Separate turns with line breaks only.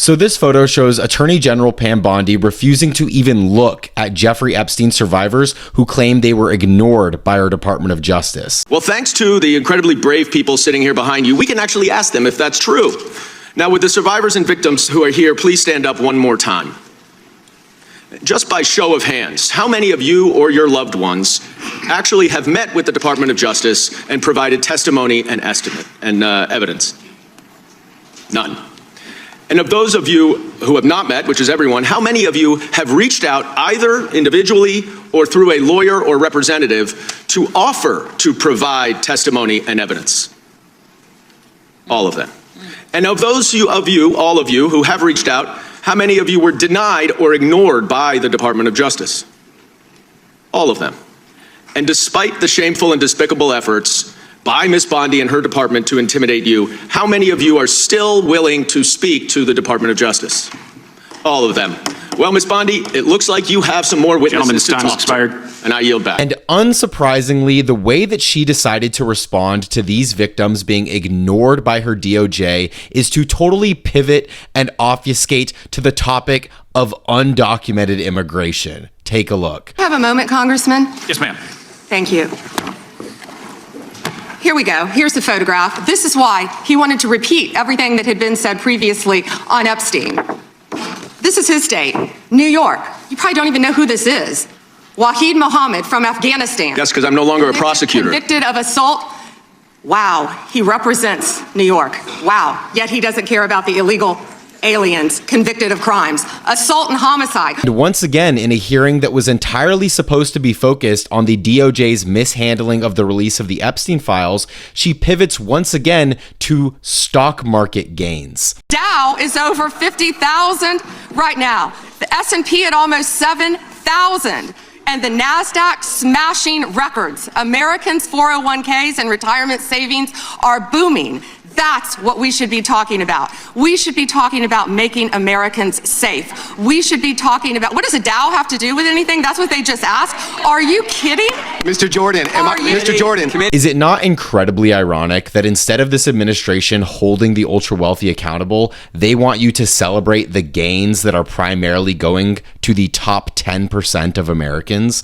So this photo shows Attorney General Pam Bondi refusing to even look at Jeffrey Epstein survivors who claim they were ignored by our Department of Justice.
Well, thanks to the incredibly brave people sitting here behind you, we can actually ask them if that's true. Now, would the survivors and victims who are here please stand up one more time? Just by show of hands, how many of you or your loved ones actually have met with the Department of Justice and provided testimony and evidence? None. And of those of you who have not met, which is everyone, how many of you have reached out either individually or through a lawyer or representative to offer to provide testimony and evidence? All of them. And of those of you, all of you who have reached out, how many of you were denied or ignored by the Department of Justice? All of them. And despite the shameful and despicable efforts by Ms. Bondi and her department to intimidate you, how many of you are still willing to speak to the Department of Justice? All of them. Well, Ms. Bondi, it looks like you have some more witnesses to talk to, and I yield back.
And unsurprisingly, the way that she decided to respond to these victims being ignored by her DOJ is to totally pivot and obfuscate to the topic of undocumented immigration. Take a look.
Have a moment, Congressman?
Yes, ma'am.
Thank you. Here we go. Here's the photograph. This is why he wanted to repeat everything that had been said previously on Epstein. This is his state, New York. You probably don't even know who this is. Wahid Mohammed from Afghanistan.
Yes, because I'm no longer a prosecutor.
Convicted of assault. Wow, he represents New York. Wow, yet he doesn't care about the illegal aliens convicted of crimes, assault and homicide.
And once again, in a hearing that was entirely supposed to be focused on the DOJ's mishandling of the release of the Epstein files, she pivots once again to stock market gains.
Dow is over 50,000 right now. The S&P at almost 7,000. And the NASDAQ smashing records. Americans' 401ks and retirement savings are booming. That's what we should be talking about. We should be talking about making Americans safe. We should be talking about, what does a Dow have to do with anything? That's what they just asked. Are you kidding?
Mr. Jordan, Mr. Jordan.
Is it not incredibly ironic that instead of this administration holding the ultra wealthy accountable, they want you to celebrate the gains that are primarily going to the top 10% of Americans?